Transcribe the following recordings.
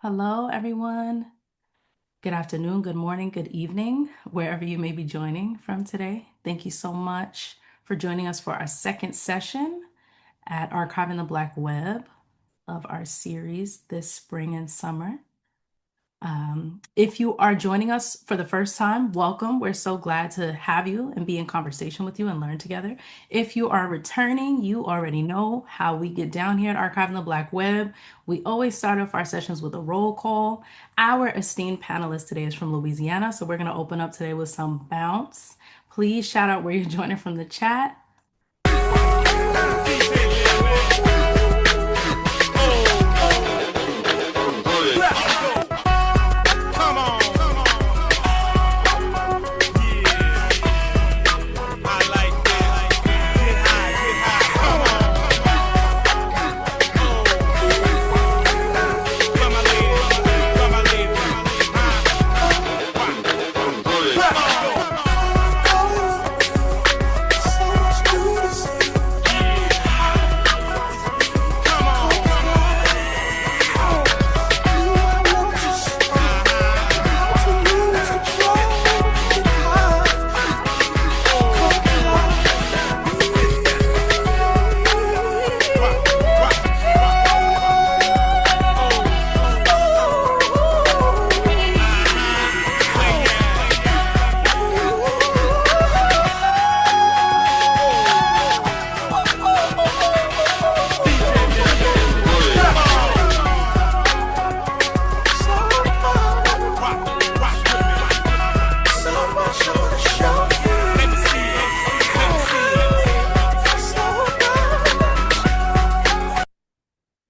Hello, everyone. Good afternoon, good morning, good evening, wherever you may be joining from today. Thank you so much for joining us for our second session at Archiving the Black Web of our series this spring and summer. If you are joining us for the first time, welcome. We're so glad to have you and be in conversation with you and learn together. If you are returning, you already know how we get down here at Archiving the Black Web. We always start off our sessions with a roll call. Our esteemed panelist today is from Louisiana, so we're going to open up today with some bounce. Please shout out where you're joining from the chat.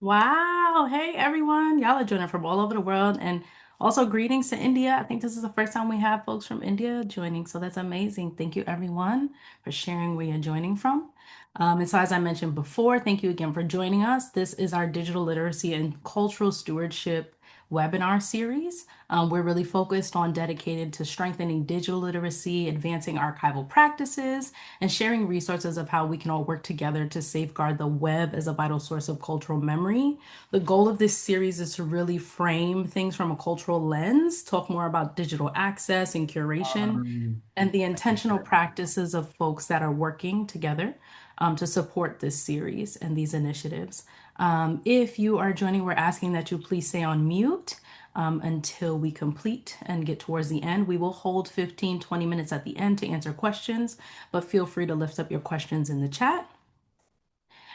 Wow. Hey, everyone. Y'all are joining from all over the world. And also, greetings to India. I think this is the first time we have folks from India joining. So that's amazing. Thank you, everyone, for sharing where you're joining from. And so, as I mentioned before, thank you again for joining us. This is our digital literacy and cultural stewardship webinar series. We're really focused on dedicated to strengthening digital literacy, advancing archival practices, and sharing resources of how we can all work together to safeguard the web as a vital source of cultural memory. The goal of this series is to really frame things from a cultural lens, talk more about digital access and curation, and the intentional practices of folks that are working together to support this series and these initiatives. If you are joining, we're asking that you please stay on mute until we complete and get towards the end. We will hold 15-20 minutes at the end to answer questions, but feel free to lift up your questions in the chat.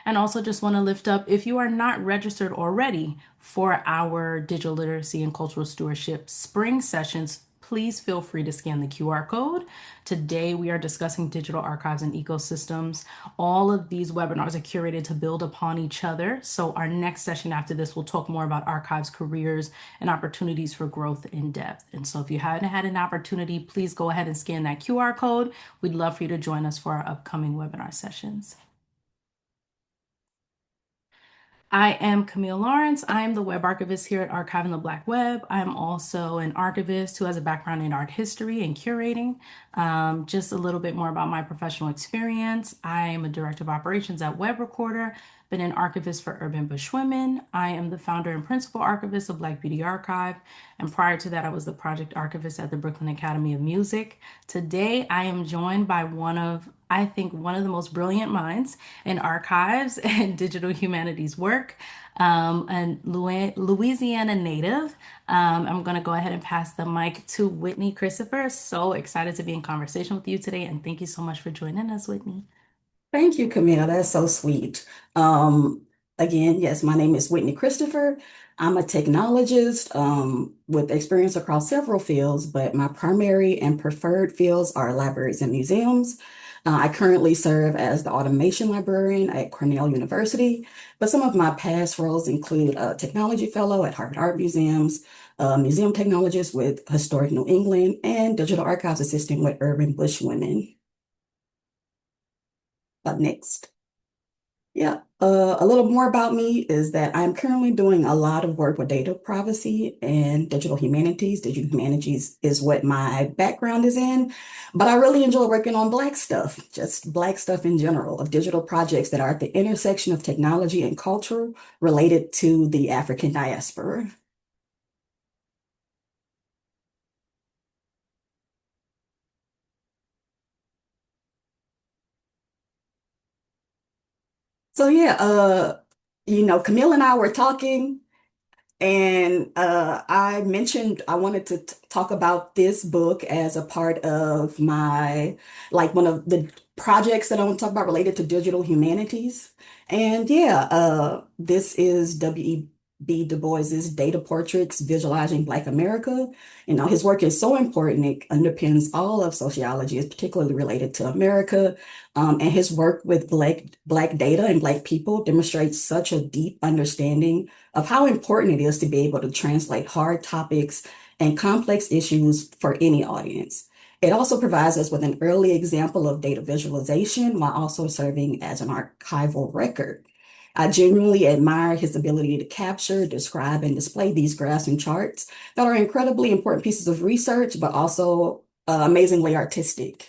And also just want to lift up, if you are not registered already for our digital literacy and cultural stewardship spring sessions, please feel free to scan the QR code. Today, we are discussing digital archives and ecosystems. All of these webinars are curated to build upon each other. So our next session after this will talk more about archives, careers, and opportunities for growth in depth. And so if you haven't had an opportunity, please go ahead and scan that QR code. We'd love for you to join us for our upcoming webinar sessions. I am Camille Lawrence. I am the web archivist here at Archiving the Black Web. I'm also an archivist who has a background in art history and curating. Just a little bit more about my professional experience. I am a director of operations at Web Recorder, been an archivist for Urban Bush Women. I am the founder and principal archivist of Black Beauty Archive. And prior to that, I was the project archivist at the Brooklyn Academy of Music. Today, I am joined by I think one of the most brilliant minds in archives and digital humanities work, and Louisiana native. I'm going to go ahead and pass the mic to Whitney Christopher. So excited to be in conversation with you today, and thank you so much for joining us, Whitney. Thank you, Camille. That's so sweet. Again, yes, my name is Whitney Christopher. I'm a technologist with experience across several fields, but my primary and preferred fields are libraries and museums. I currently serve as the automation librarian at Cornell University, but some of my past roles include a technology fellow at Harvard Art Museums, a museum technologist with Historic New England, and digital archives assistant with Urban Bush Women. Up next. Yeah, a little more about me is that I'm currently doing a lot of work with data privacy and digital humanities. Digital humanities is what my background is in, but I really enjoy working on Black stuff, just Black stuff in general, of digital projects that are at the intersection of technology and culture related to the African diaspora. So yeah, Camille and I were talking. And I mentioned I wanted to talk about this book as a part of my, like one of the projects that I want to talk about related to digital humanities. And yeah, this is W.E.B. Du Bois's Data Portraits Visualizing Black America. His work is so important. It underpins all of sociology. It's particularly related to America. And his work with Black data and Black people demonstrates such a deep understanding of how important it is to be able to translate hard topics and complex issues for any audience. It also provides us with an early example of data visualization while also serving as an archival record. I genuinely admire his ability to capture, describe, and display these graphs and charts that are incredibly important pieces of research, but also amazingly artistic.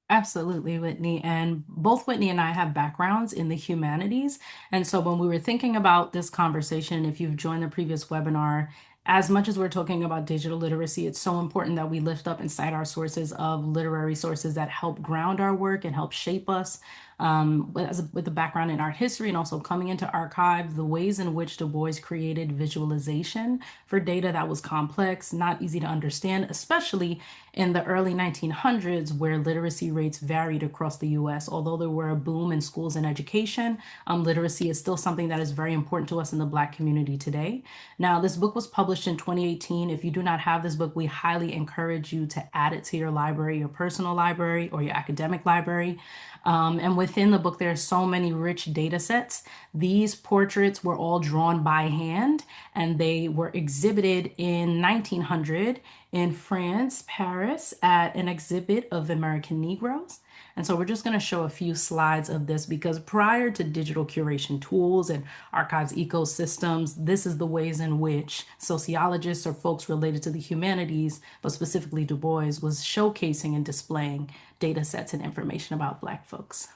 Absolutely, Whitney. And both Whitney and I have backgrounds in the humanities. And so when we were thinking about this conversation, if you've joined the previous webinar, as much as we're talking about digital literacy, it's so important that we lift up and cite our sources of literary sources that help ground our work and help shape us. With a background in art history and also coming into archive, the ways in which Du Bois created visualization for data that was complex, not easy to understand, especially in the early 1900s, where literacy rates varied across the US. Although there were a boom in schools and education, literacy is still something that is very important to us in the Black community today. Now, this book was published in 2018. If you do not have this book, we highly encourage you to add it to your library, your personal library, or your academic library. And within the book, there are so many rich data sets. These portraits were all drawn by hand and they were exhibited in 1900 in France, Paris, at an exhibit of American Negroes. And so we're just going to show a few slides of this because prior to digital curation tools and archives ecosystems, this is the ways in which sociologists or folks related to the humanities, but specifically Du Bois, was showcasing and displaying data sets and information about Black folks.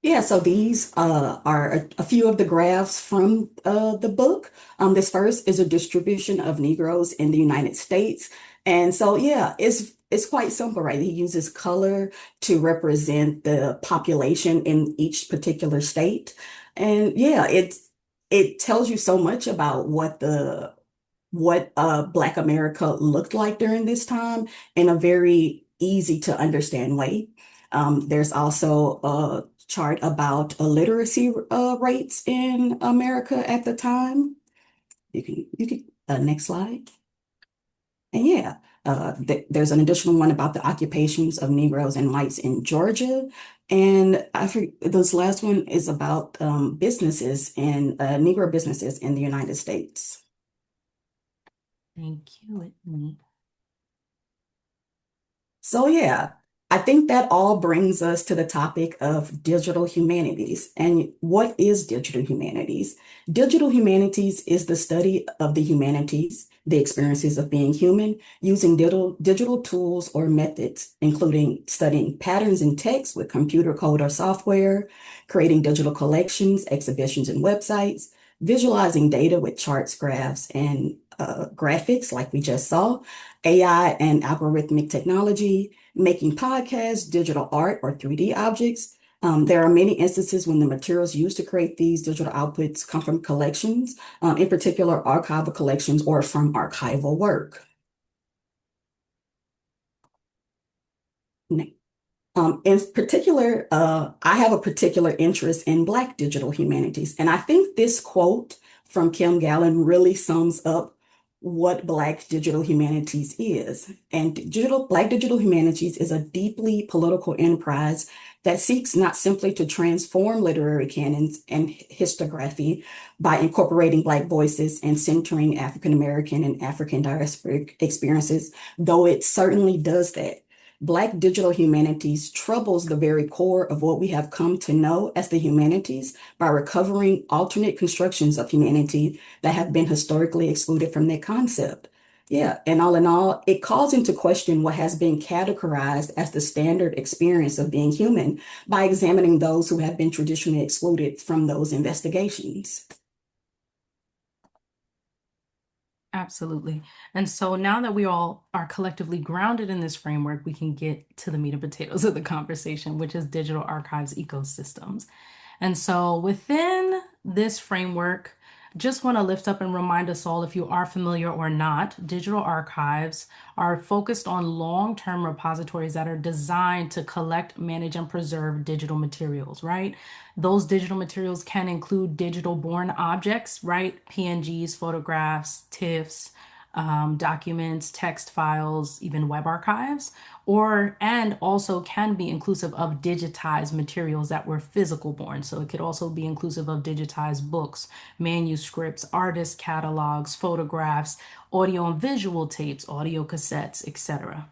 Yeah, so these are a few of the graphs from the book. This first is a distribution of Negroes in the United States. And so, yeah, it's quite simple, right? He uses color to represent the population in each particular state. And yeah, it tells you so much about what Black America looked like during this time in a very easy to understand way. There's also a chart about illiteracy rates in America at the time. You can next slide. And yeah, there's an additional one about the occupations of Negroes and whites in Georgia. And I forget, this last one is about businesses and Negro businesses in the United States. Thank you, Whitney. So yeah, I think that all brings us to the topic of digital humanities. And what is digital humanities? Digital humanities is the study of the humanities, the experiences of being human, using digital tools or methods, including studying patterns in text with computer code or software, creating digital collections, exhibitions, and websites, visualizing data with charts, graphs, and graphics like we just saw, AI and algorithmic technology, making podcasts, digital art, or 3D objects. There are many instances when the materials used to create these digital outputs come from collections, in particular archival collections or from archival work. In particular, I have a particular interest in Black digital humanities. And I think this quote from Kim Gallen really sums up what Black digital humanities is. And Black digital humanities is a deeply political enterprise that seeks not simply to transform literary canons and historiography by incorporating Black voices and centering African American and African diasporic experiences, though it certainly does that. Black digital humanities troubles the very core of what we have come to know as the humanities by recovering alternate constructions of humanity that have been historically excluded from that concept. Yeah, and all in all, it calls into question what has been categorized as the standard experience of being human by examining those who have been traditionally excluded from those investigations. Absolutely. And so now that we all are collectively grounded in this framework, we can get to the meat and potatoes of the conversation, which is digital archives ecosystems. And so within this framework, just want to lift up and remind us all, if you are familiar or not, digital archives are focused on long-term repositories that are designed to collect, manage, and preserve digital materials, right? Those digital materials can include digital born objects, right? PNGs, photographs, TIFFs, documents, text files, even web archives, or and also can be inclusive of digitized materials that were physical born. So it could also be inclusive of digitized books, manuscripts, artist catalogs, photographs, audio and visual tapes, audio cassettes, etc.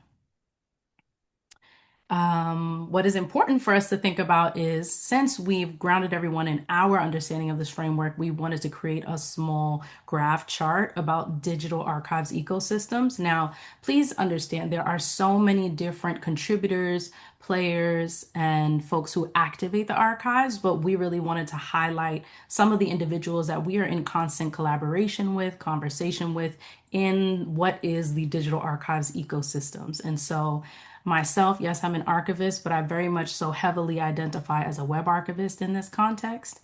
What is important for us to think about is, since we've grounded everyone in our understanding of this framework, we wanted to create a small graph chart about digital archives ecosystems. Now, please understand there are so many different contributors, players, and folks who activate the archives, but we really wanted to highlight some of the individuals that we are in constant collaboration with, conversation with, in what is the digital archives ecosystems. And so, myself, yes, I'm an archivist, but I very much so heavily identify as a web archivist in this context.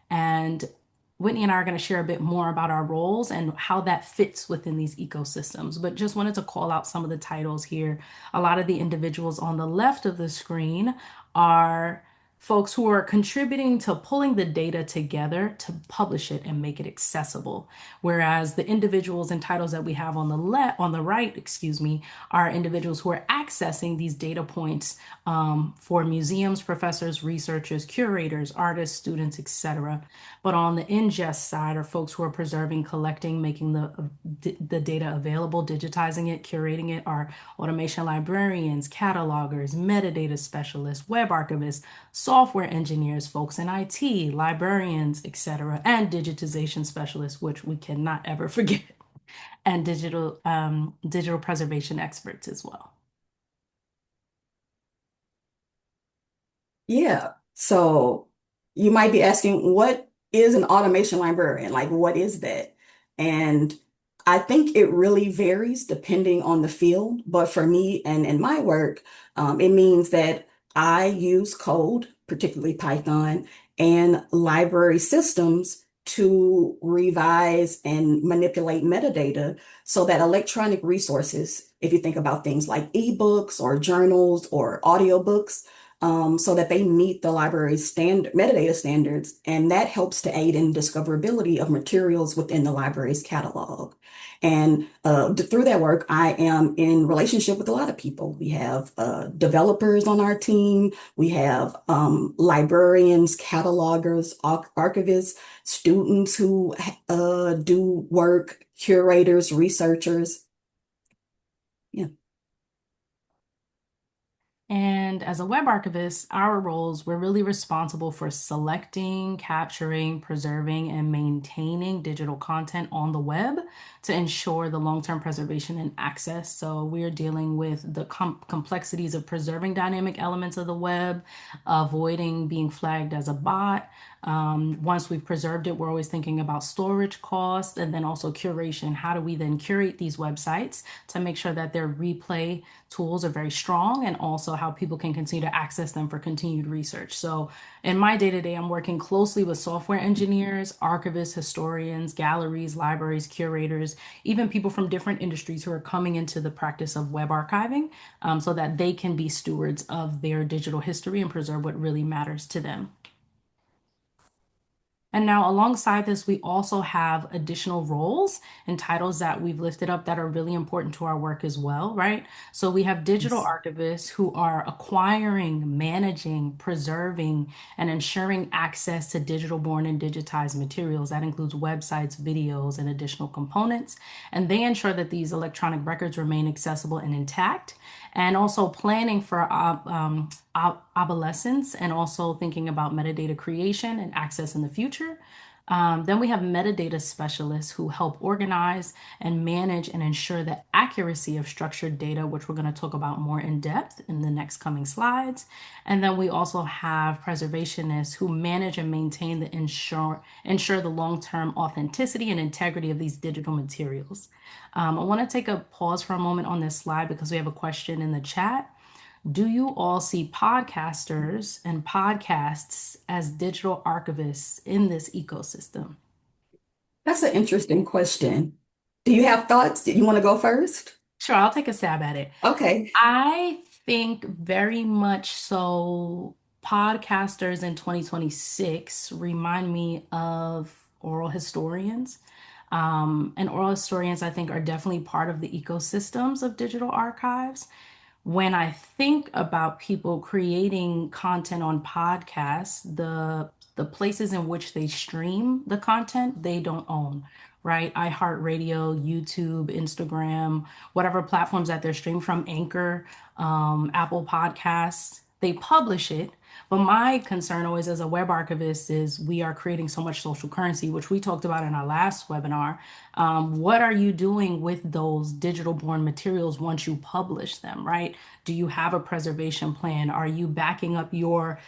And Whitney and I are going to share a bit more about our roles and how that fits within these ecosystems. But just wanted to call out some of the titles here. A lot of the individuals on the left of the screen are folks who are contributing to pulling the data together to publish it and make it accessible. Whereas the individuals and titles that we have on the right, excuse me, are individuals who are accessing these data points for museums, professors, researchers, curators, artists, students, etc. But on the ingest side are folks who are preserving, collecting, making the data available, digitizing it, curating it, are automation librarians, catalogers, metadata specialists, web archivists, software engineers, folks in IT, librarians, etc., and digitization specialists, which we cannot ever forget, and digital preservation experts as well. Yeah. So you might be asking, what is an automation librarian? Like, what is that? And I think it really varies depending on the field. But for me and in my work, it means that I use code, particularly Python, and library systems to revise and manipulate metadata so that electronic resources, if you think about things like ebooks or journals or audiobooks, so that they meet the library's standard metadata standards, and that helps to aid in discoverability of materials within the library's catalog. And through that work, I am in relationship with a lot of people. We have developers on our team. We have librarians, catalogers, archivists, students who do work, curators, researchers. Yeah. And as a web archivist, our roles, we're really responsible for selecting, capturing, preserving, and maintaining digital content on the web to ensure the long-term preservation and access. So we're dealing with the complexities of preserving dynamic elements of the web, avoiding being flagged as a bot. Once we've preserved it, we're always thinking about storage costs and then also curation. How do we then curate these websites to make sure that their replay tools are very strong, and also how people can continue to access them for continued research. So in my day-to-day, I'm working closely with software engineers, archivists, historians, galleries, libraries, curators, even people from different industries who are coming into the practice of web archiving, so that they can be stewards of their digital history and preserve what really matters to them. And now, alongside this, we also have additional roles and titles that we've lifted up that are really important to our work as well, right? So we have digital Yes. archivists who are acquiring, managing, preserving, and ensuring access to digital born and digitized materials. That includes websites, videos, and additional components. And they ensure that these electronic records remain accessible and intact, and also planning for obsolescence, and also thinking about metadata creation and access in the future. Then we have metadata specialists who help organize and manage and ensure the accuracy of structured data, which we're going to talk about more in depth in the next coming slides. And then we also have preservationists who manage and maintain ensure the long-term authenticity and integrity of these digital materials. I want to take a pause for a moment on this slide because we have a question in the chat. Do you all see podcasters and podcasts as digital archivists in this ecosystem? That's an interesting question. Do you have thoughts? Do you want to go first? Sure, I'll take a stab at it. Okay. I think very much so. Podcasters in 2026 remind me of oral historians. And oral historians, I think, are definitely part of the ecosystems of digital archives. When I think about people creating content on podcasts, the places in which they stream the content, they don't own, right? iHeartRadio, YouTube, Instagram, whatever platforms that they're streamed from, Anchor, Apple Podcasts, they publish it. But my concern always as a web archivist is we are creating so much social currency, which we talked about in our last webinar. What are you doing with those digital born materials once you publish them, right? Do you have a preservation plan? Are you backing up your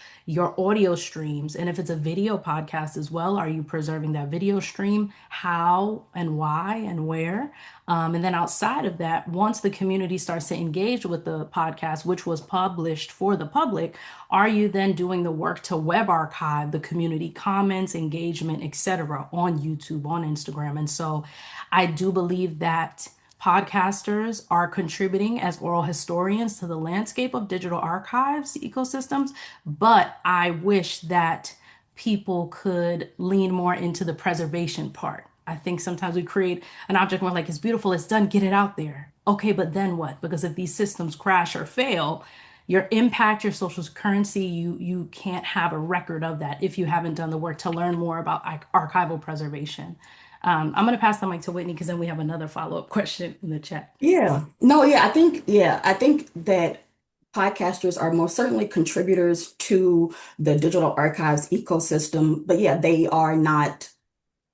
audio streams? And if it's a video podcast as well, are you preserving that video stream? How and why and where? And then outside of that, once the community starts to engage with the podcast, which was published for the public, are you then doing the work to web archive the community comments, engagement, etc., on YouTube, on Instagram? And so I do believe that podcasters are contributing as oral historians to the landscape of digital archives ecosystems, but I wish that people could lean more into the preservation part. I think sometimes we create an object and we're like, it's beautiful, it's done, get it out there. Okay, but then what? Because if these systems crash or fail, your impact, your social currency, you can't have a record of that if you haven't done the work to learn more about archival preservation. I'm going to pass the mic to Whitney because then we have another follow-up question in the chat. Yeah. No, I think that podcasters are most certainly contributors to the digital archives ecosystem, but yeah, they are not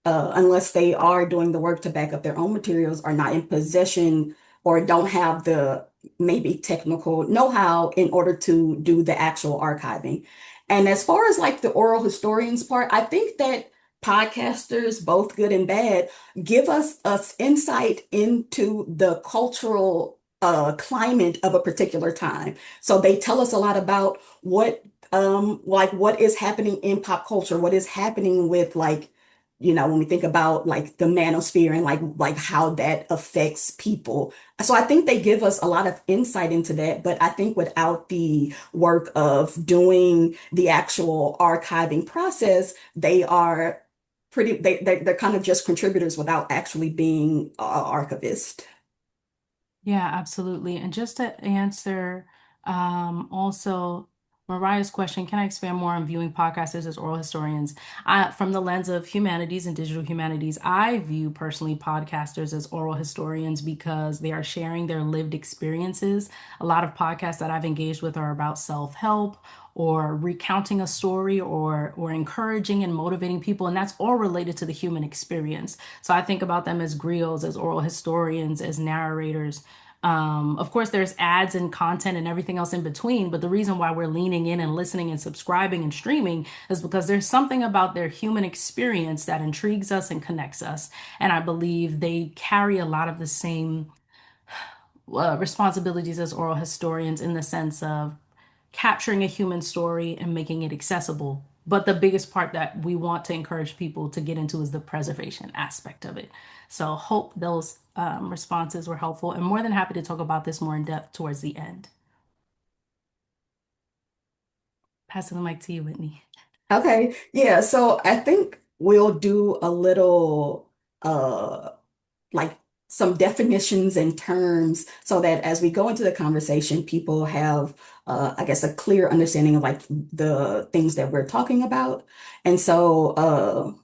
unless they are doing the work to back up their own materials, are not in possession or don't have the maybe technical know-how in order to do the actual archiving. And as far as like the oral historians part, I think that podcasters, both good and bad, give us insight into the cultural climate of a particular time. So they tell us a lot about what is happening in pop culture, what is happening with like when we think about like the manosphere and like how that affects people. So I think they give us a lot of insight into that, but I think without the work of doing the actual archiving process, they are they're kind of just contributors without actually being archivists. Yeah, absolutely. And just to answer also Mariah's question, can I expand more on viewing podcasters as oral historians? From the lens of humanities and digital humanities, I view personally podcasters as oral historians because they are sharing their lived experiences. A lot of podcasts that I've engaged with are about self-help or recounting a story or encouraging and motivating people, and that's all related to the human experience. So I think about them as griots, as oral historians, as narrators. Of course, there's ads and content and everything else in between, but the reason why we're leaning in and listening and subscribing and streaming is because there's something about their human experience that intrigues us and connects us. And I believe they carry a lot of the same responsibilities as oral historians in the sense of capturing a human story and making it accessible. But the biggest part that we want to encourage people to get into is the preservation aspect of it. So, hope those responses were helpful and more than happy to talk about this more in depth towards the end. Passing the mic to you, Whitney. Okay, yeah, so I think we'll do a little uh like some definitions and terms so that as we go into the conversation, people have, I guess, a clear understanding of like the things that we're talking about. And so,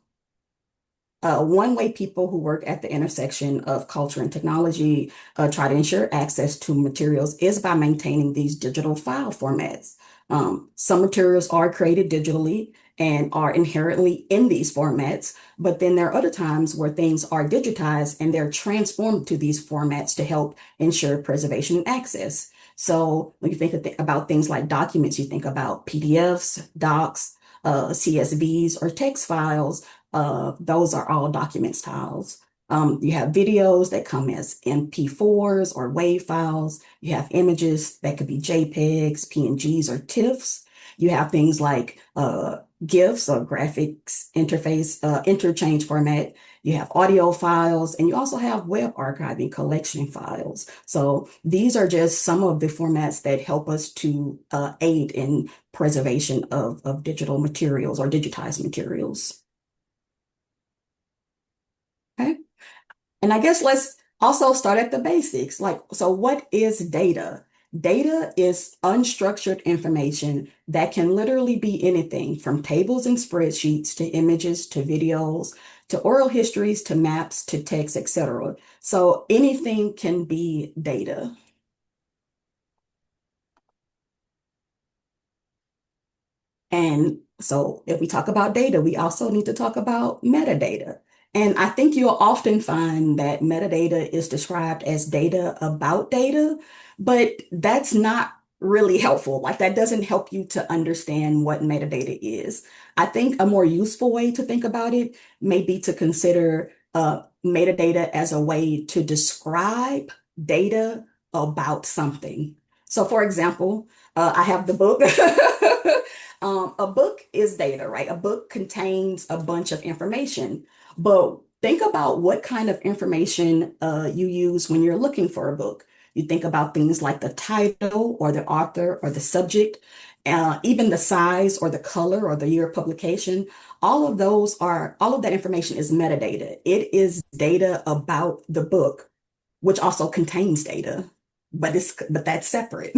one way people who work at the intersection of culture and technology try to ensure access to materials is by maintaining these digital file formats. Some materials are created digitally and are inherently in these formats, but then there are other times where things are digitized and they're transformed to these formats to help ensure preservation and access. So when you think about things like documents, you think about PDFs, docs, CSVs, or text files. Those are all document styles. You have videos that come as MP4s or WAV files. You have images that could be JPEGs, PNGs, or TIFFs. You have things like GIFs or graphics interface interchange format. You have audio files, and you also have web archiving collection files. So these are just some of the formats that help us to aid in preservation of digital materials or digitized materials. Okay. And I guess let's also start at the basics. Like, so what is data? Data is unstructured information that can literally be anything from tables and spreadsheets to images to videos to oral histories to maps to text, etc. So anything can be data. And so if we talk about data, we also need to talk about metadata. And I think you'll often find that metadata is described as data about data, but that's not really helpful. Like that doesn't help you to understand what metadata is. I think a more useful way to think about it may be to consider metadata as a way to describe data about something. So for example, I have the book. A book is data, right? A book contains a bunch of information, but think about what kind of information you use when you're looking for a book. You think about things like the title or the author or the subject, even the size or the color or the year of publication. All of that information is metadata. It is data about the book, which also contains data, but that's separate.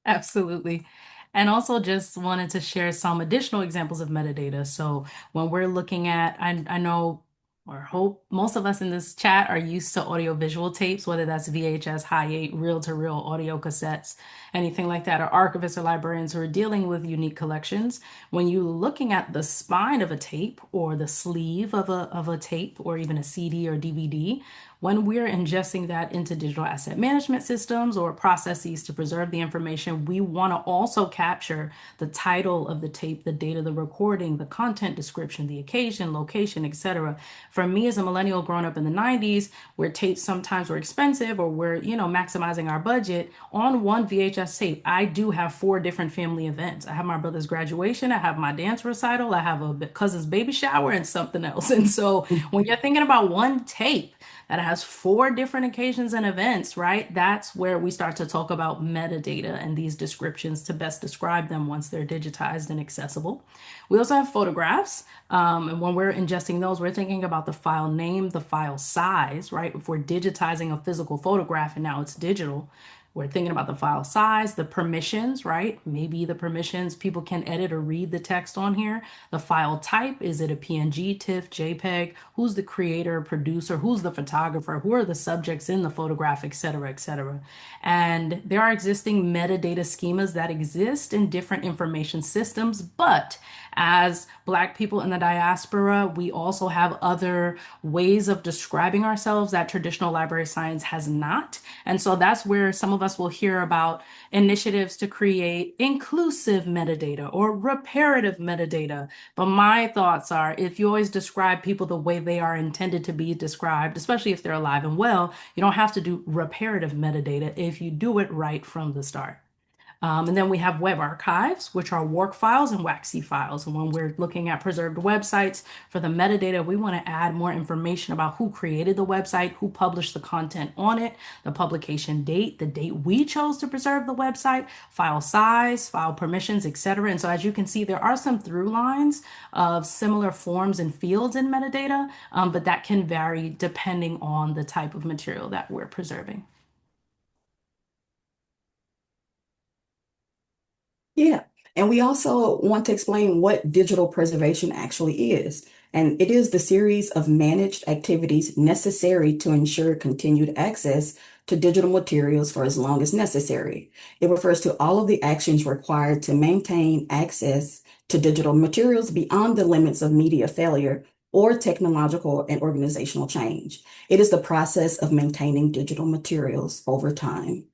Absolutely. And also just wanted to share some additional examples of metadata. So when we're looking at, I know or hope most of us in this chat are used to audiovisual tapes, whether that's VHS, high eight, reel-to-reel audio cassettes, anything like that, or archivists or librarians who are dealing with unique collections. When you're looking at the spine of a tape or the sleeve of a tape or even a CD or DVD, when we're ingesting that into digital asset management systems or processes to preserve the information, we want to also capture the title of the tape, the date of the recording, the content description, the occasion, location, etc. For me as a millennial growing up in the 90s, where tapes sometimes were expensive or we're, maximizing our budget, on one VHS tape, I do have four different family events. I have my brother's graduation, I have my dance recital, I have a cousin's baby shower, and something else. And so when you're thinking about one tape, that has four different occasions and events, right? That's where we start to talk about metadata and these descriptions to best describe them once they're digitized and accessible. We also have photographs. And when we're ingesting those, we're thinking about the file name, the file size, right? If we're digitizing a physical photograph and now it's digital, we're thinking about the file size, the permissions, right? Maybe the permissions, people can edit or read the text on here. The file type, is it a PNG, TIFF, JPEG? Who's the creator, producer? Who's the photographer? Who are the subjects in the photograph, et cetera, et cetera. And there are existing metadata schemas that exist in different information systems, but as Black people in the diaspora, we also have other ways of describing ourselves that traditional library science has not. And so that's where some of us will hear about initiatives to create inclusive metadata or reparative metadata. But my thoughts are if you always describe people the way they are intended to be described, especially if they're alive and well, you don't have to do reparative metadata if you do it right from the start. And then we have web archives, which are work files and WAXI files. And when we're looking at preserved websites for the metadata, we want to add more information about who created the website, who published the content on it, the publication date, the date we chose to preserve the website, file size, file permissions, etc. And so as you can see, there are some through lines of similar forms and fields in metadata, but that can vary depending on the type of material that we're preserving. Yeah. And we also want to explain what digital preservation actually is. And it is the series of managed activities necessary to ensure continued access to digital materials for as long as necessary. It refers to all of the actions required to maintain access to digital materials beyond the limits of media failure or technological and organizational change. It is the process of maintaining digital materials over time.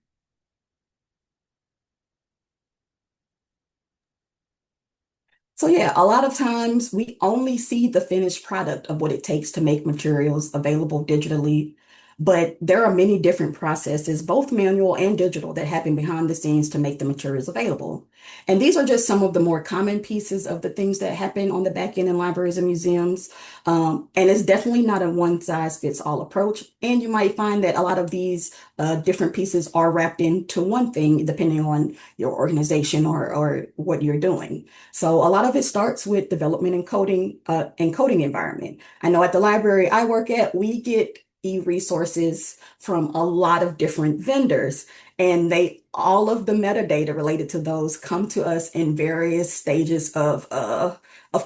So yeah, a lot of times we only see the finished product of what it takes to make materials available digitally, but there are many different processes, both manual and digital, that happen behind the scenes to make the materials available. And these are just some of the more common pieces of the things that happen on the back end in libraries and museums. And it's definitely not a one size fits all approach. And you might find that a lot of these different pieces are wrapped into one thing, depending on your organization or what you're doing. So a lot of it starts with development and coding environment. I know at the library I work at, we get e-resources from a lot of different vendors, and they all of the metadata related to those come to us in various stages of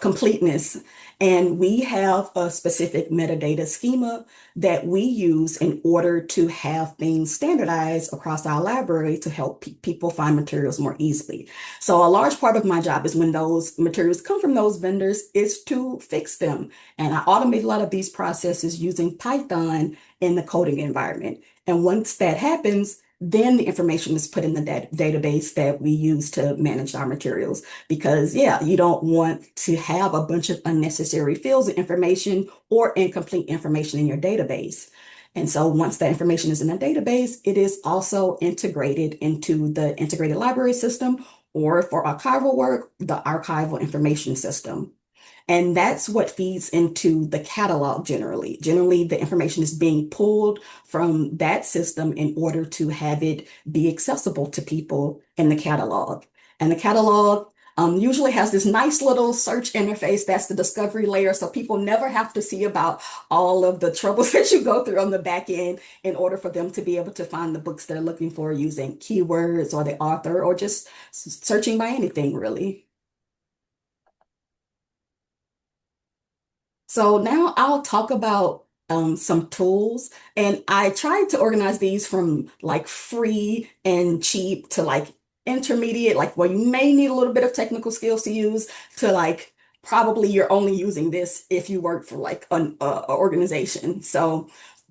completeness. And we have a specific metadata schema that we use in order to have things standardized across our library to help people find materials more easily. So a large part of my job is when those materials come from those vendors is to fix them. And I automate a lot of these processes using Python in the coding environment. And once that happens, then the information is put in the database that we use to manage our materials. Because, yeah, you don't want to have a bunch of unnecessary fields of information or incomplete information in your database. And so once that information is in a database, it is also integrated into the integrated library system, or for archival work, the archival information system. And that's what feeds into the catalog generally. Generally, the information is being pulled from that system in order to have it be accessible to people in the catalog. And the catalog usually has this nice little search interface. That's the discovery layer. So people never have to see about all of the troubles that you go through on the back end in order for them to be able to find the books they're looking for using keywords or the author or just searching by anything, really. So now I'll talk about some tools, and I tried to organize these from like free and cheap to like intermediate, like where you may need a little bit of technical skills to use, to like probably you're only using this if you work for like a organization. So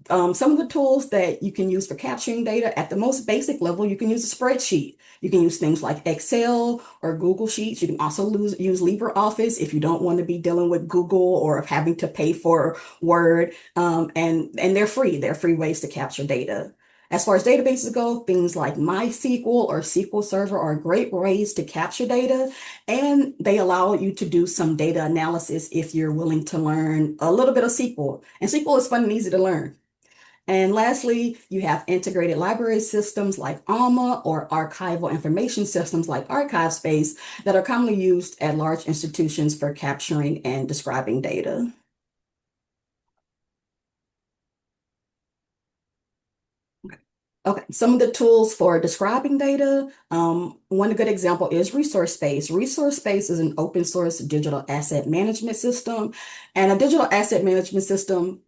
some of the tools that you can use for capturing data at the most basic level, you can use a spreadsheet. You can use things like Excel or Google Sheets. You can also use LibreOffice if you don't want to be dealing with Google or having to pay for Word. And they're free. They're free ways to capture data. As far as databases go, things like MySQL or SQL Server are great ways to capture data, and they allow you to do some data analysis if you're willing to learn a little bit of SQL. And SQL is fun and easy to learn. And lastly, you have integrated library systems like ALMA or archival information systems like ArchiveSpace that are commonly used at large institutions for capturing and describing data. Okay, some of the tools for describing data. One good example is ResourceSpace. ResourceSpace is an open source digital asset management system. And a digital asset management system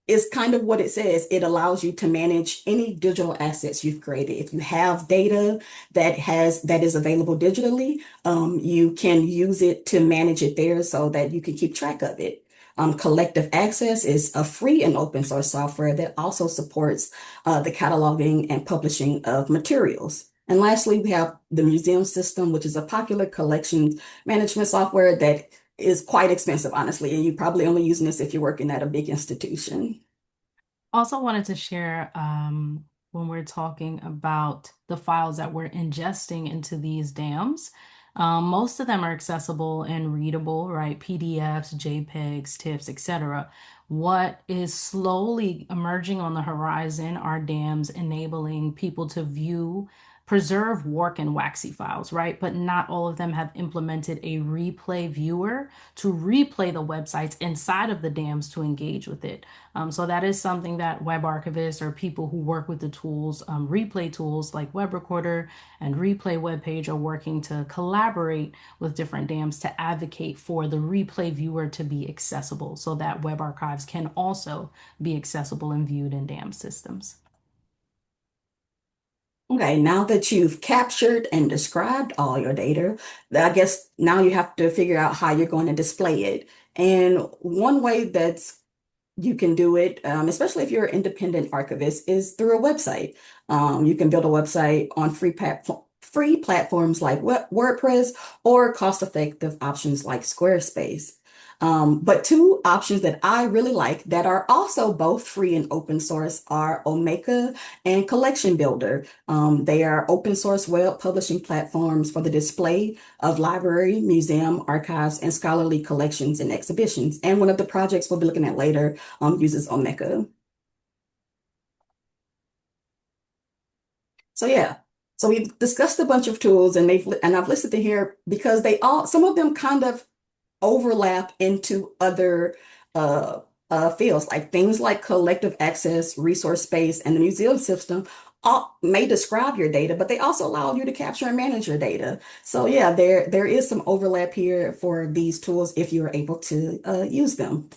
is kind of what it says. It allows you to manage any digital assets you've created. If you have data that is available digitally, you can use it to manage it there so that you can keep track of it. Collective Access is a free and open source software that also supports the cataloging and publishing of materials. And lastly, we have the museum system, which is a popular collection management software that is quite expensive, honestly, and you're probably only using this if you're working at a big institution. Also wanted to share when we're talking about the files that we're ingesting into these dams. Most of them are accessible and readable, right? PDFs, JPEGs, TIFFs, etc. What is slowly emerging on the horizon are dams enabling people to view, preserve WARC and WAXI files, right? But not all of them have implemented a replay viewer to replay the websites inside of the dams to engage with it. So that is something that web archivists or people who work with the tools, replay tools like Web Recorder and Replay Web Page are working to collaborate with different dams to advocate for the replay viewer to be accessible so that web archives can also be accessible and viewed in dam systems. Okay, now that you've captured and described all your data, I guess now you have to figure out how you're going to display it. And one way that's you can do it, especially if you're an independent archivist, is through a website. You can build a website on free platforms like WordPress or cost-effective options like Squarespace. But two options that I really like that are also both free and open source are Omeka and Collection Builder. They are open source web publishing platforms for the display of library, museum, archives, and scholarly collections and exhibitions. And one of the projects we'll be looking at later uses Omeka. So yeah, so we've discussed a bunch of tools and I've listed them here because they all some of them kind of overlap into other uh, fields, like things like collective access, resource space, and the museum system all may describe your data, but they also allow you to capture and manage your data. So yeah, there is some overlap here for these tools if you're able to use them.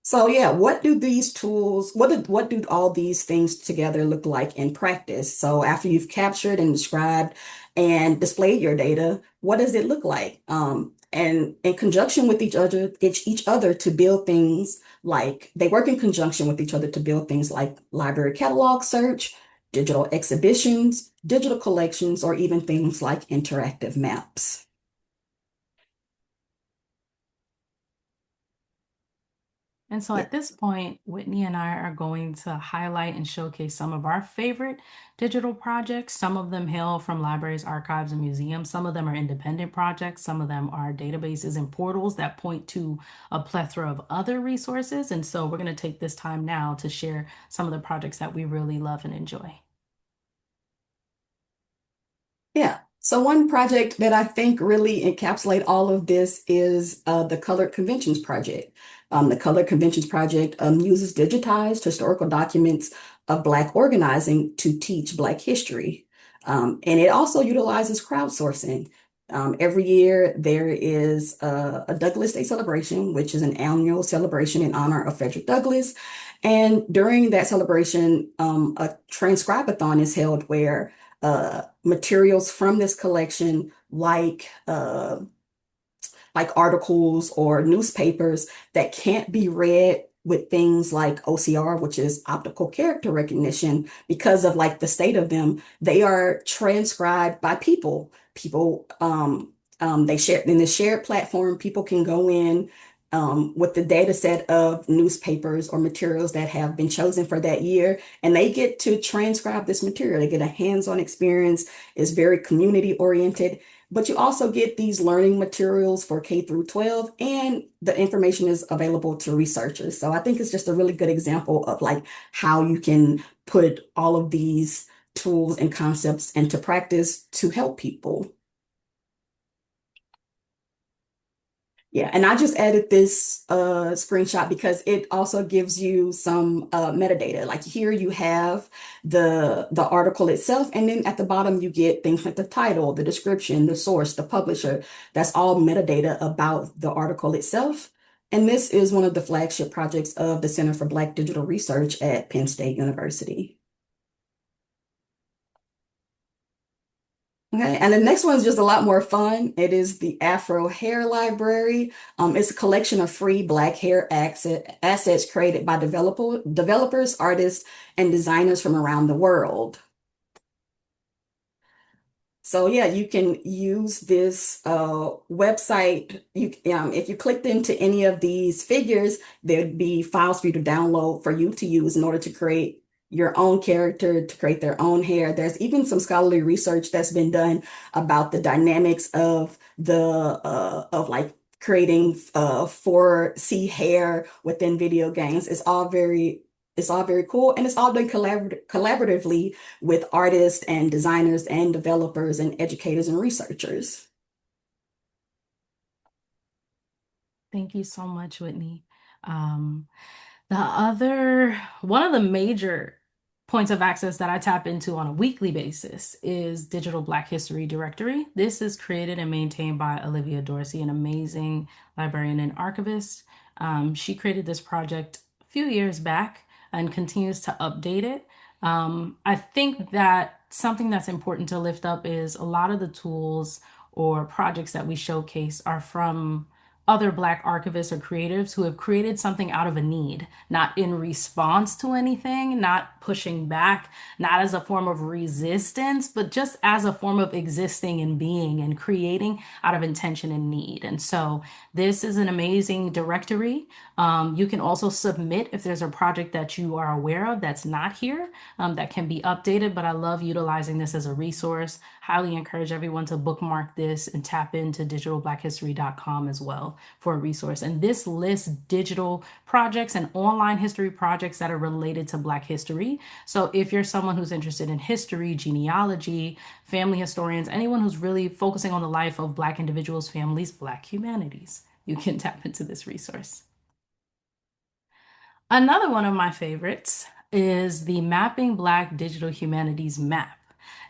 So yeah, what do all these things together look like in practice? So after you've captured and described and displayed your data, what does it look like? And in conjunction with each other to build things like they work in conjunction with each other to build things like library catalog search, digital exhibitions, digital collections, or even things like interactive maps. And so Yeah. at this point, Whitney and I are going to highlight and showcase some of our favorite digital projects. Some of them hail from libraries, archives, and museums. Some of them are independent projects. Some of them are databases and portals that point to a plethora of other resources. And so we're going to take this time now to share some of the projects that we really love and enjoy. Yeah. So one project that I think really encapsulate all of this is the Colored Conventions Project. The Colored Conventions Project uses digitized historical documents of Black organizing to teach Black history. And it also utilizes crowdsourcing. Every year there is a Douglas Day celebration, which is an annual celebration in honor of Frederick Douglass. And during that celebration, a transcribathon is held where materials from this collection, like articles or newspapers that can't be read with things like OCR, which is optical character recognition, because of like the state of them, they are transcribed by people. They share in the shared platform, people can go in with the data set of newspapers or materials that have been chosen for that year, and they get to transcribe this material. They get a hands-on experience. It's very community oriented. But you also get these learning materials for K through 12, and the information is available to researchers. So I think it's just a really good example of like how you can put all of these tools and concepts into practice to help people. Yeah, and I just added this screenshot because it also gives you some metadata. Like here you have the article itself, and then at the bottom you get things like the title, the description, the source, the publisher. That's all metadata about the article itself. And this is one of the flagship projects of the Center for Black Digital Research at Penn State University. Okay, and the next one is just a lot more fun. It is the Afro Hair Library. It's a collection of free Black hair assets created by developers, artists, and designers from around the world. So yeah, you can use this website. If you clicked into any of these figures, there'd be files for you to download for you to use in order to create your own character, to create their own hair. There's even some scholarly research that's been done about the dynamics of the of like creating 4C hair within video games. It's all very cool, and it's all done collaboratively with artists and designers and developers and educators and researchers. Thank you so much, Whitney. Um, one of the major points of access that I tap into on a weekly basis is Digital Black History Directory. This is created and maintained by Olivia Dorsey, an amazing librarian and archivist. She created this project a few years back and continues to update it. I think that something that's important to lift up is a lot of the tools or projects that we showcase are from other Black archivists or creatives who have created something out of a need, not in response to anything, not pushing back, not as a form of resistance, but just as a form of existing and being and creating out of intention and need. And so this is an amazing directory. You can also submit if there's a project that you are aware of that's not here, that can be updated. But I love utilizing this as a resource. Highly encourage everyone to bookmark this and tap into digitalblackhistory.com as well for a resource. And this lists digital projects and online history projects that are related to Black history. So if you're someone who's interested in history, genealogy, family historians, anyone who's really focusing on the life of Black individuals, families, Black humanities, you can tap into this resource. Another one of my favorites is the Mapping Black Digital Humanities Map.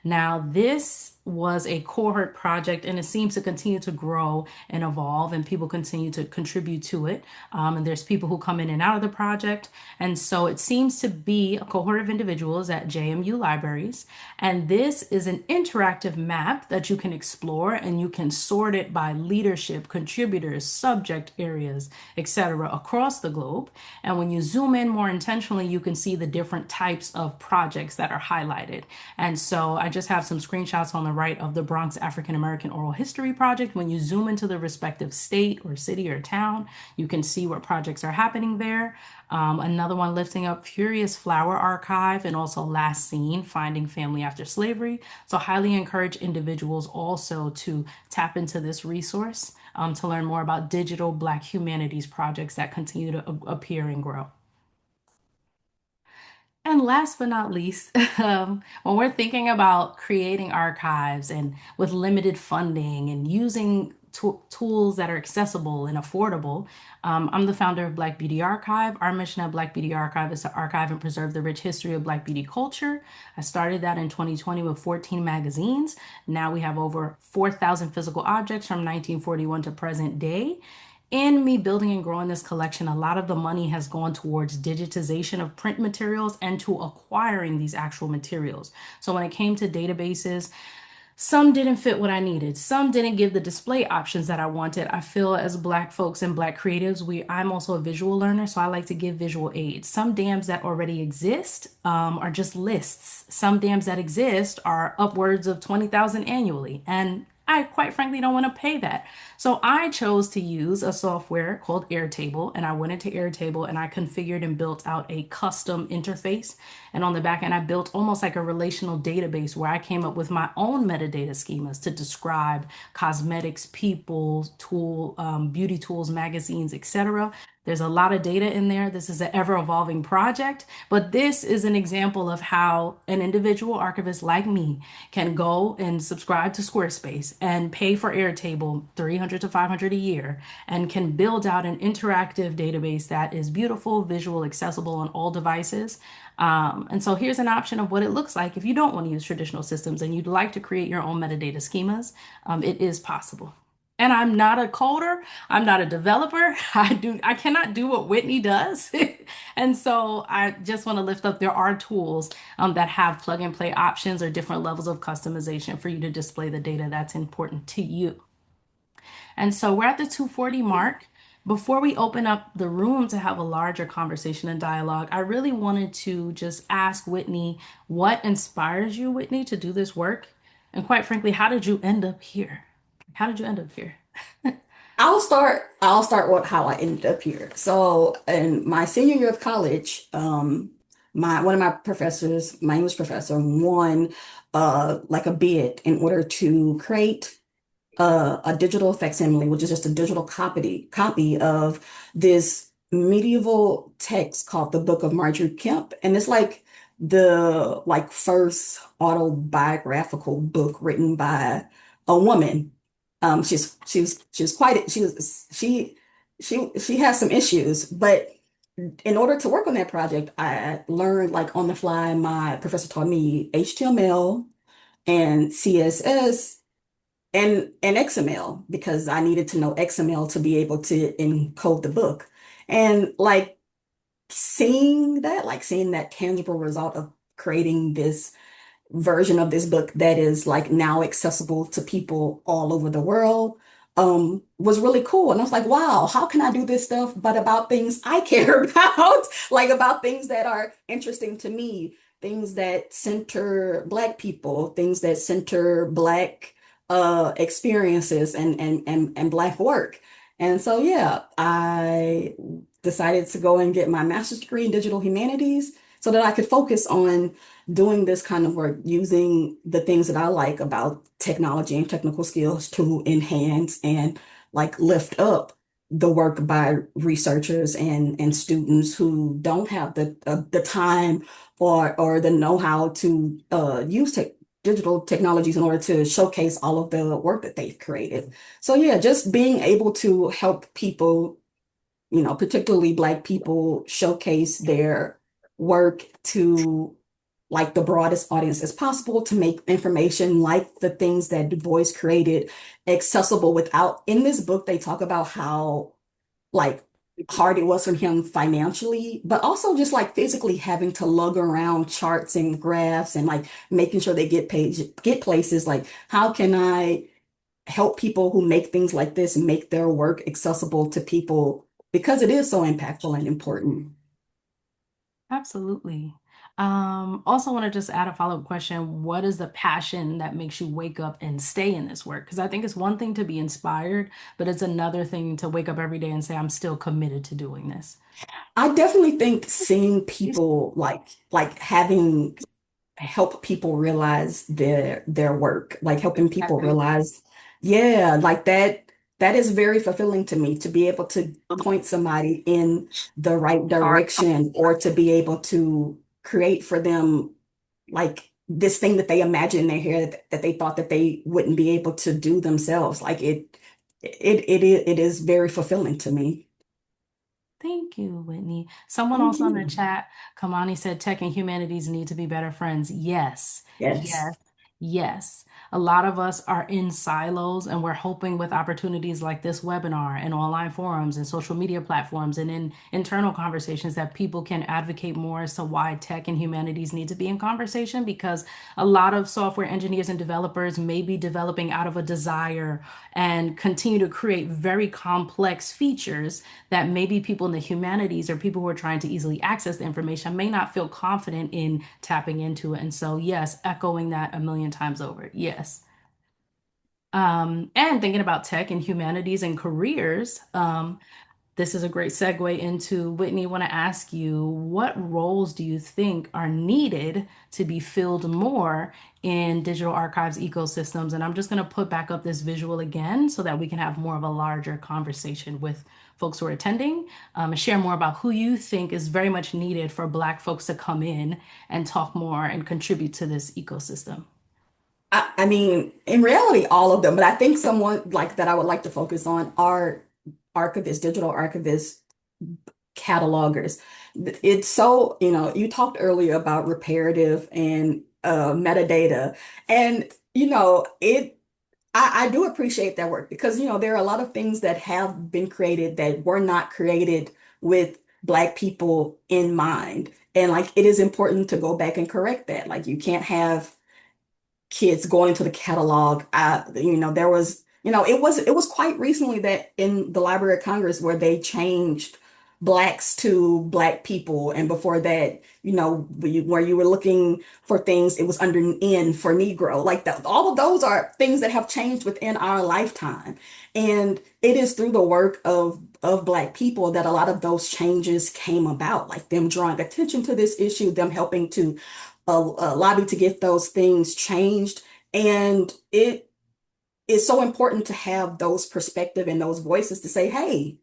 Now, this was a cohort project and it seems to continue to grow and evolve, and people continue to contribute to it. And there's people who come in and out of the project. And so it seems to be a cohort of individuals at JMU libraries. And this is an interactive map that you can explore and you can sort it by leadership, contributors, subject areas, etc., across the globe. And when you zoom in more intentionally, you can see the different types of projects that are highlighted. And so I just have some screenshots on the right of the Bronx African American Oral History Project. When you zoom into the respective state or city or town, you can see what projects are happening there. Another one lifting up Furious Flower Archive and also Last Seen, Finding Family After Slavery. So highly encourage individuals also to tap into this resource to learn more about digital Black humanities projects that continue to appear and grow. And last but not least, when we're thinking about creating archives and with limited funding and using tools that are accessible and affordable, I'm the founder of Black Beauty Archive. Our mission at Black Beauty Archive is to archive and preserve the rich history of Black beauty culture. I started that in 2020 with 14 magazines. Now we have over 4,000 physical objects from 1941 to present day. In me building and growing this collection, a lot of the money has gone towards digitization of print materials and to acquiring these actual materials. So when it came to databases, some didn't fit what I needed. Some didn't give the display options that I wanted. I feel as Black folks and Black creatives, I'm also a visual learner, so I like to give visual aids. Some dams that already exist are just lists. Some dams that exist are upwards of 20,000 annually, and I quite frankly don't want to pay that. So I chose to use a software called Airtable, and I went into Airtable and I configured and built out a custom interface. And on the back end, I built almost like a relational database where I came up with my own metadata schemas to describe cosmetics, people, beauty tools, magazines, etc. There's a lot of data in there. This is an ever evolving project, but this is an example of how an individual archivist like me can go and subscribe to Squarespace and pay for Airtable 300 to 500 a year and can build out an interactive database that is beautiful, visual, accessible on all devices. And so here's an option of what it looks like if you don't want to use traditional systems and you'd like to create your own metadata schemas. It is possible. And I'm not a coder. I'm not a developer. I cannot do what Whitney does. And so I just want to lift up there are tools that have plug and play options or different levels of customization for you to display the data that's important to you. And so we're at the 240 mark. Before we open up the room to have a larger conversation and dialogue, I really wanted to just ask Whitney, what inspires you, Whitney, to do this work? And quite frankly, how did you end up here? How did you end up here? I'll start with how I ended up here. So in my senior year of college, my one of my professors, my English professor, won like a bid in order to create a digital facsimile, which is just a digital copy of this medieval text called the Book of Marjorie Kemp, and it's like the first autobiographical book written by a woman. She's quite she has some issues, but in order to work on that project, I learned like on the fly. My professor taught me HTML and CSS and XML because I needed to know XML to be able to encode the book. And like seeing that tangible result of creating this version of this book that is like now accessible to people all over the world. was really cool. And I was like, wow, how can I do this stuff, but about things I care about, like about things that are interesting to me, things that center Black people, things that center Black experiences and Black work. And so, yeah, I decided to go and get my master's degree in digital humanities so that I could focus on doing this kind of work using the things that I like about technology and technical skills to enhance and like lift up the work by researchers and students who don't have the time or the know-how to use digital technologies in order to showcase all of the work that they've created. So yeah, just being able to help people, particularly Black people, showcase their work to like the broadest audience as possible to make information like the things that Du Bois created accessible without, in this book, they talk about how like hard it was for him financially, but also just like physically having to lug around charts and graphs and like making sure they get places. Like, how can I help people who make things like this make their work accessible to people because it is so impactful and important. Absolutely. Also want to just add a follow-up question. What is the passion that makes you wake up and stay in this work? Because I think it's one thing to be inspired, but it's another thing to wake up every day and say, I'm still committed to doing this. I definitely think seeing people like having help people realize their work, like helping people realize, yeah, like that is very fulfilling to me to be able to point somebody in the right direction or to be able to create for them like this thing that they imagine in their head that they thought that they wouldn't be able to do themselves. Like it is very fulfilling to me. Thank you, Whitney. Someone Thank also in the you. chat, Kamani said tech and humanities need to be better friends. Yes, Yes. yes, yes. A lot of us are in silos, and we're hoping with opportunities like this webinar and online forums and social media platforms and in internal conversations that people can advocate more as to why tech and humanities need to be in conversation because a lot of software engineers and developers may be developing out of a desire and continue to create very complex features that maybe people in the humanities or people who are trying to easily access the information may not feel confident in tapping into it. And so, yes, echoing that a million times over. Yes. And thinking about tech and humanities and careers, this is a great segue into Whitney. I want to ask you, what roles do you think are needed to be filled more in digital archives ecosystems? And I'm just going to put back up this visual again so that we can have more of a larger conversation with folks who are attending, and share more about who you think is very much needed for Black folks to come in and talk more and contribute to this ecosystem. I mean, in reality, all of them, but I think someone like that I would like to focus on are archivists, digital archivists, catalogers. It's so, you talked earlier about reparative and metadata, and I do appreciate that work because there are a lot of things that have been created that were not created with Black people in mind, and like it is important to go back and correct that. Like you can't have kids going into the catalog. There was, it was quite recently that in the Library of Congress where they changed blacks to Black people, and before that, where you were looking for things, it was under N for Negro. Like that, all of those are things that have changed within our lifetime, and it is through the work of Black people that a lot of those changes came about, like them drawing attention to this issue, them helping to lobby to get those things changed. And it is so important to have those perspective and those voices to say, hey,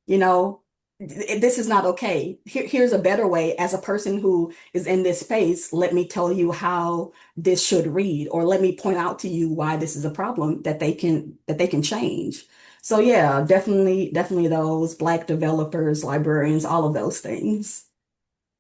you know, this is not okay. Here's a better way. As a person who is in this space, let me tell you how this should read, or let me point out to you why this is a problem that they can change. So yeah, definitely those Black developers, librarians, all of those things.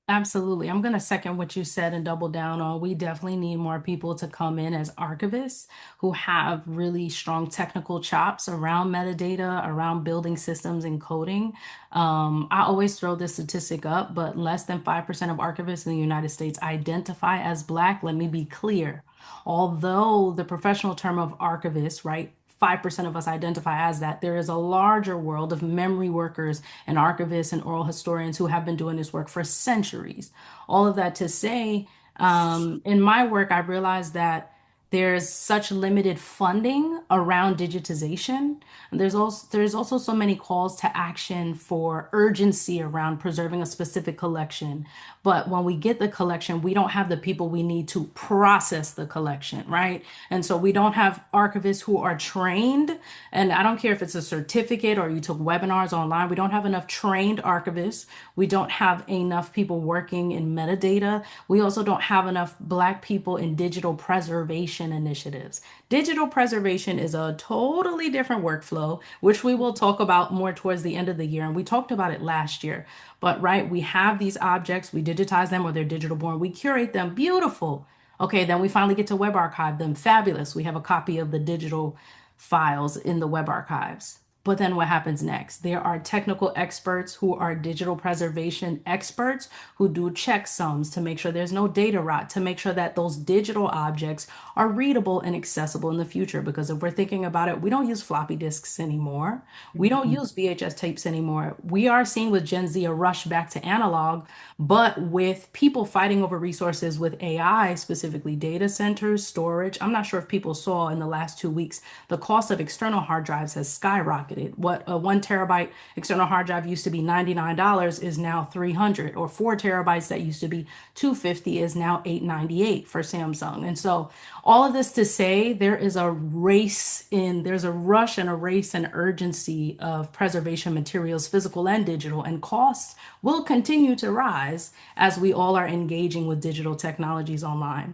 Absolutely. I'm going to second what you said and double down on. We definitely need more people to come in as archivists who have really strong technical chops around metadata, around building systems and coding. I always throw this statistic up, but less than 5% of archivists in the United States identify as Black. Let me be clear. Although the professional term of archivist, right? 5% of us identify as that. There is a larger world of memory workers and archivists and oral historians who have been doing this work for centuries. All of that to say, in my work, I realized that there's such limited funding around digitization. And there's also so many calls to action for urgency around preserving a specific collection. But when we get the collection, we don't have the people we need to process the collection, right? And so we don't have archivists who are trained. And I don't care if it's a certificate or you took webinars online, we don't have enough trained archivists. We don't have enough people working in metadata. We also don't have enough Black people in digital preservation initiatives. Digital preservation is a totally different workflow, which we will talk about more towards the end of the year. And we talked about it last year. But right, we have these objects, we digitize them or they're digital born, we curate them, beautiful. Okay, then we finally get to web archive them, fabulous. We have a copy of the digital files in the web archives. But then what happens next? There are technical experts who are digital preservation experts who do checksums to make sure there's no data rot, to make sure that those digital objects are readable and accessible in the future. Because if we're thinking about it, we don't use floppy disks anymore. We don't Mhm. use VHS tapes anymore. We are seeing with Gen Z a rush back to analog, but with people fighting over resources with AI, specifically data centers, storage. I'm not sure if people saw in the last 2 weeks, the cost of external hard drives has skyrocketed. What a 1 terabyte external hard drive used to be $99 is now 300, or 4 terabytes that used to be 250 is now 898 for Samsung. And so all of this to say there's a rush and a race and urgency of preservation materials, physical and digital, and costs will continue to rise as we all are engaging with digital technologies online.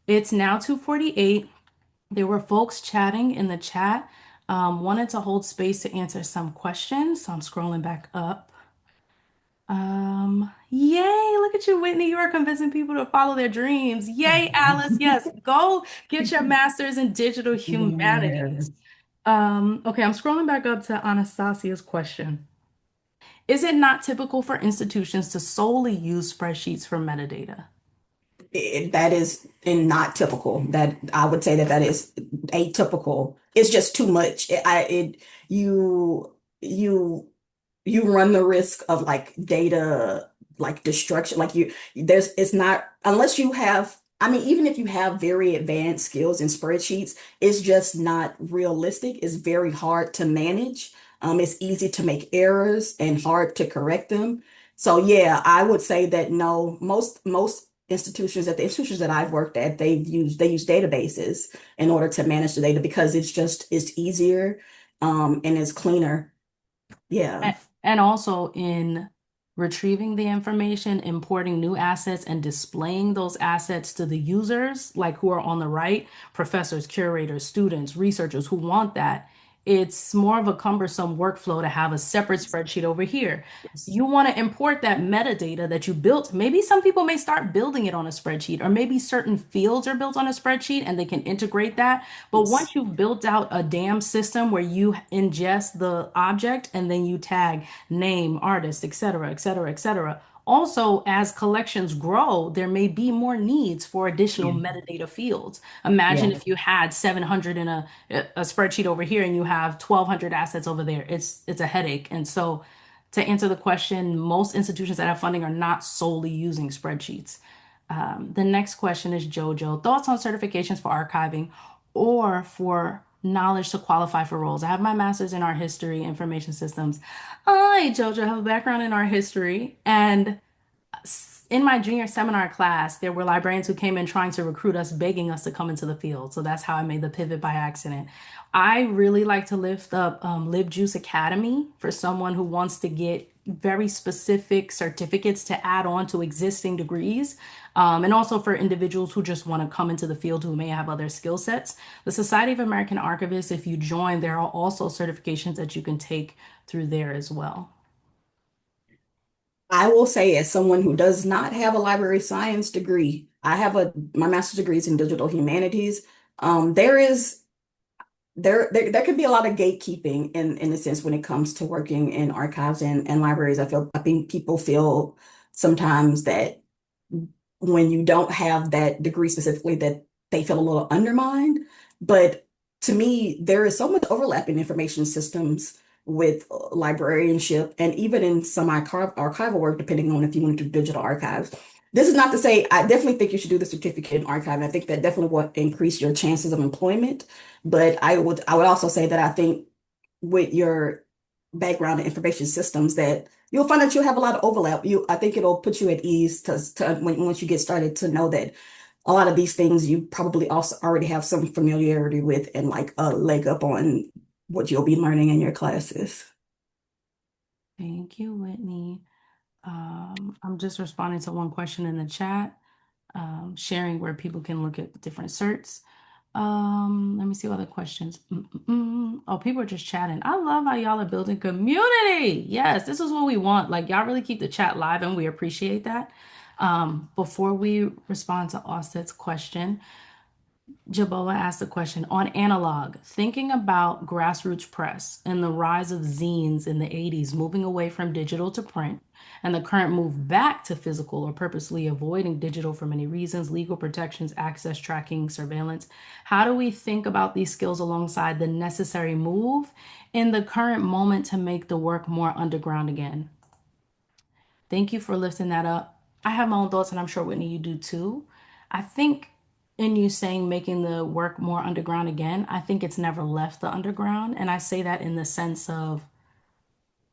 It's now 2:48. There were folks chatting in the chat, wanted to hold space to answer some questions. So I'm scrolling back up. Yay, look at you, Whitney. You are convincing people to follow their dreams. Yay, Alice. Yes, go get your master's in digital humanities. Yes. Okay, I'm scrolling back up to Anastasia's question. Is it not typical for institutions to solely use spreadsheets for metadata? That is and not typical. That I would say that that is atypical. It's just too much. You you you run the risk of like data like destruction. Like there's it's not unless you have. I mean, even if you have very advanced skills in spreadsheets, it's just not realistic. It's very hard to manage. It's easy to make errors and hard to correct them. So yeah, I would say that no, most institutions at the institutions that I've worked at, they use databases in order to manage the data because it's easier and it's cleaner. Yeah. A- And also in retrieving the information, importing new assets, and displaying those assets to the users, like who are on the right, professors, curators, students, researchers who want that. It's more of a cumbersome workflow to have a separate spreadsheet over here. Yes. You want to import that metadata that you built. Maybe some people may start building it on a spreadsheet, or maybe certain fields are built on a spreadsheet and they can integrate that. But Yes. once you've built out a DAM system where you ingest the object and then you tag name, artist, et cetera, et cetera, et cetera. Also, as collections grow, there may be more needs for additional Yeah. metadata fields. Imagine Yeah. if you had 700 in a spreadsheet over here and you have 1,200 assets over there. It's a headache. And so, to answer the question, most institutions that have funding are not solely using spreadsheets. The next question is JoJo. Thoughts on certifications for archiving or for knowledge to qualify for roles? I have my master's in art history, information systems. I, JoJo, have a background in art history. And in my junior seminar class, there were librarians who came in trying to recruit us, begging us to come into the field. So that's how I made the pivot by accident. I really like to lift up LibJuice Academy for someone who wants to get very specific certificates to add on to existing degrees, and also for individuals who just want to come into the field who may have other skill sets. The Society of American Archivists, if you join, there are also certifications that you can take through there as well. I will say, as someone who does not have a library science degree, I have my master's degree is in digital humanities. There is there can be a lot of gatekeeping in a sense when it comes to working in archives and libraries. I think people feel sometimes that when you don't have that degree specifically, that they feel a little undermined. But to me, there is so much overlap in information systems with librarianship and even in some archival work, depending on if you want to do digital archives. This is not to say I definitely think you should do the certificate in archiving. I think that definitely will increase your chances of employment. But I would also say that I think with your background in information systems that you'll find that you'll have a lot of overlap. I think it'll put you at ease once you get started to know that a lot of these things you probably also already have some familiarity with and like a leg up on what you'll be learning in your classes. Thank you, Whitney. I'm just responding to one question in the chat, sharing where people can look at different certs. Let me see what other questions. Oh, people are just chatting. I love how y'all are building community. Yes, this is what we want. Like y'all really keep the chat live and we appreciate that. Before we respond to Austin's question, Jaboa asked a question on analog, thinking about grassroots press and the rise of zines in the 80s, moving away from digital to print, and the current move back to physical or purposely avoiding digital for many reasons, legal protections, access tracking, surveillance. How do we think about these skills alongside the necessary move in the current moment to make the work more underground again? Thank you for lifting that up. I have my own thoughts, and I'm sure Whitney, you do too. I think in you saying making the work more underground again, I think it's never left the underground. And I say that in the sense of,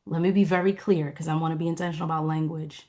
let me be very clear because I want to be intentional about language.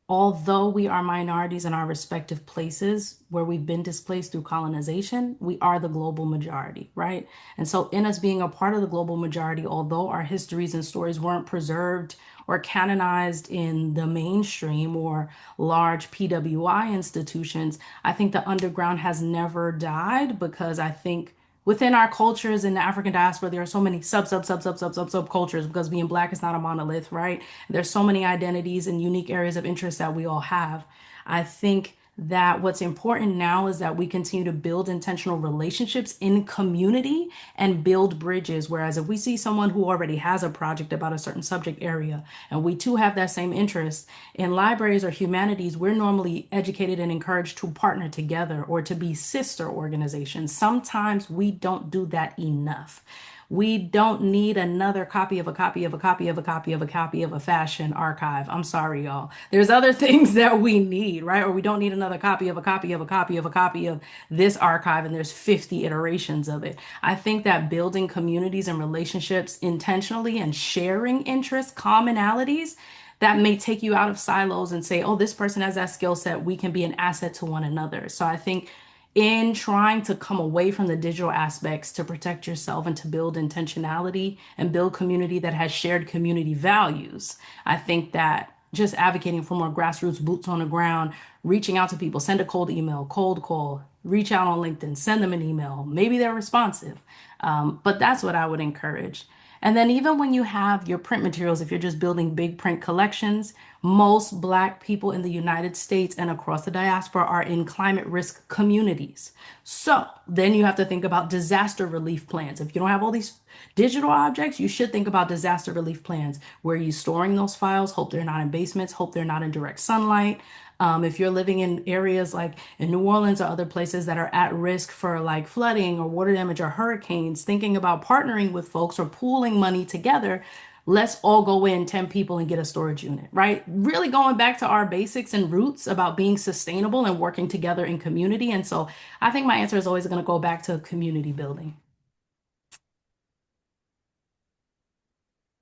Although we are minorities in our respective places where we've been displaced through colonization, we are the global majority, right? And so, in us being a part of the global majority, although our histories and stories weren't preserved or canonized in the mainstream or large PWI institutions, I think the underground has never died because I think within our cultures in the African diaspora, there are so many sub cultures because being black is not a monolith, right? There's so many identities and unique areas of interest that we all have. I think that what's important now is that we continue to build intentional relationships in community and build bridges. Whereas if we see someone who already has a project about a certain subject area and we too have that same interest in libraries or humanities, we're normally educated and encouraged to partner together or to be sister organizations. Sometimes we don't do that enough. We don't need another copy of a copy of a copy of a copy of a copy of a fashion archive. I'm sorry, y'all. There's other things that we need, right? Or we don't need another copy of a copy of a copy of a copy of this archive, and there's 50 iterations of it. I think that building communities and relationships intentionally and sharing interests, commonalities, that may take you out of silos and say, oh, this person has that skill set. We can be an asset to one another. So I think in trying to come away from the digital aspects to protect yourself and to build intentionality and build community that has shared community values, I think that just advocating for more grassroots boots on the ground, reaching out to people, send a cold email, cold call, reach out on LinkedIn, send them an email. Maybe they're responsive. But that's what I would encourage. And then even when you have your print materials, if you're just building big print collections, most Black people in the United States and across the diaspora are in climate risk communities. So then you have to think about disaster relief plans. If you don't have all these digital objects, you should think about disaster relief plans. Where are you storing those files? Hope they're not in basements, hope they're not in direct sunlight. If you're living in areas like in New Orleans or other places that are at risk for like flooding or water damage or hurricanes, thinking about partnering with folks or pooling money together, let's all go in 10 people and get a storage unit, right? Really going back to our basics and roots about being sustainable and working together in community. And so I think my answer is always going to go back to community building.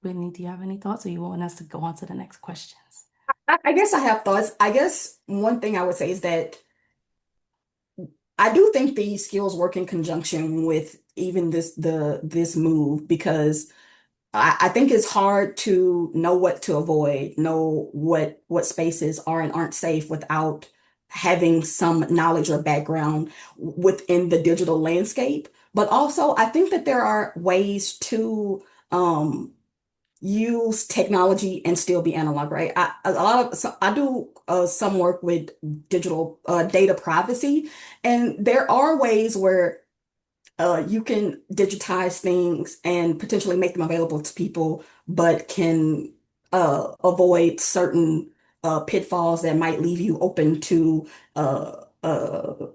Whitney, do you have any thoughts or you want us to go on to the next questions? I guess I have thoughts. I guess one thing I would say is that I do think these skills work in conjunction with even this move because I think it's hard to know what to avoid, know what spaces are and aren't safe without having some knowledge or background within the digital landscape. But also, I think that there are ways to use technology and still be analog, right? A lot of so I do some work with digital data privacy, and there are ways where you can digitize things and potentially make them available to people, but can avoid certain pitfalls that might leave you open to uh, uh,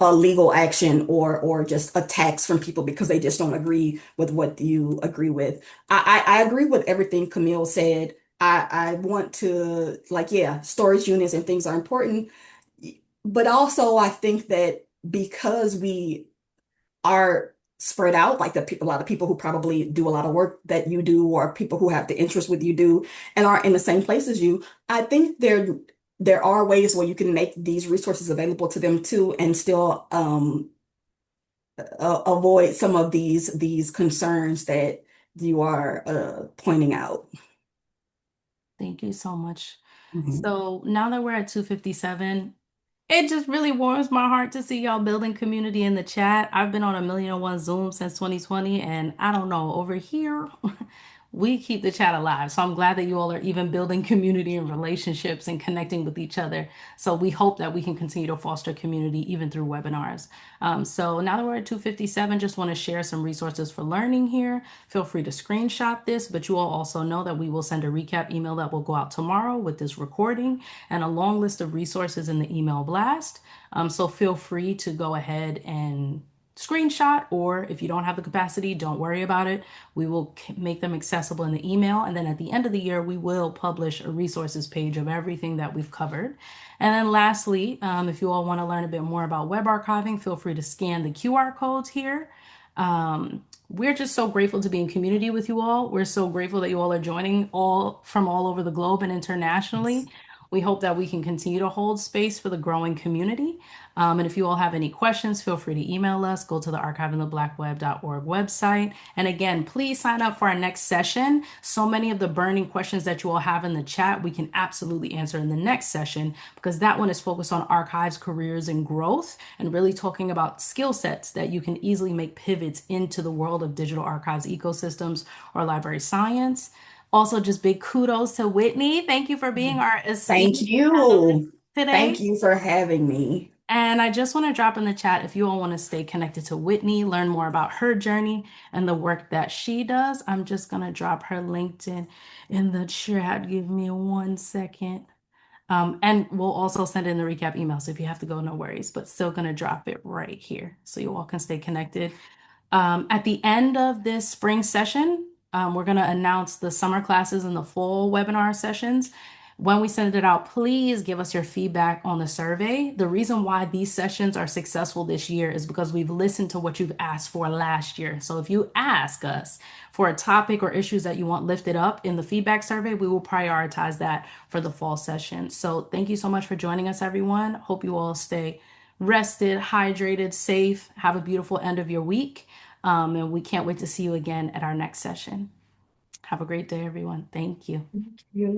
a legal action or just attacks from people because they just don't agree with what you agree with. I agree with everything Camille said. I want to like, yeah, storage units and things are important, but also I think that because we are spread out, like the people, a lot of people who probably do a lot of work that you do, or people who have the interest with you do, and aren't in the same place as you. I think there are ways where you can make these resources available to them too, and still avoid some of these concerns that you are pointing out. Thank you so much. Mhm. So now that we're at 2:57, it just really warms my heart to see y'all building community in the chat. I've been on a million and one Zoom since 2020, and I don't know, over here, we keep the chat alive. So I'm glad that you all are even building community and relationships and connecting with each other. So we hope that we can continue to foster community even through webinars. So now that we're at 2:57, just want to share some resources for learning here. Feel free to screenshot this, but you all also know that we will send a recap email that will go out tomorrow with this recording and a long list of resources in the email blast. So feel free to go ahead and screenshot, or if you don't have the capacity, don't worry about it. We will make them accessible in the email. And then at the end of the year, we will publish a resources page of everything that we've covered. And then lastly, if you all want to learn a bit more about web archiving, feel free to scan the QR codes here. We're just so grateful to be in community with you all. We're so grateful that you all are joining all from all over the globe and internationally. Yes. We hope that we can continue to hold space for the growing community. And if you all have any questions, feel free to email us. Go to the archivingtheblackWeb.org website. And again, please sign up for our next session. So many of the burning questions that you all have in the chat, we can absolutely answer in the next session, because that one is focused on archives, careers, and growth, and really talking about skill sets that you can easily make pivots into the world of digital archives ecosystems or library science. Also, just big kudos to Whitney. Thank you for being our Thank esteemed panelist you. Thank today. you for having me. And I just want to drop in the chat if you all want to stay connected to Whitney, learn more about her journey and the work that she does. I'm just going to drop her LinkedIn in the chat. Give me 1 second. And we'll also send in the recap email. So if you have to go, no worries, but still going to drop it right here so you all can stay connected. At the end of this spring session, we're going to announce the summer classes and the fall webinar sessions. When we send it out, please give us your feedback on the survey. The reason why these sessions are successful this year is because we've listened to what you've asked for last year. So if you ask us for a topic or issues that you want lifted up in the feedback survey, we will prioritize that for the fall session. So thank you so much for joining us, everyone. Hope you all stay rested, hydrated, safe. Have a beautiful end of your week. And we can't wait to see you again at our next session. Have a great day, everyone. Thank you. You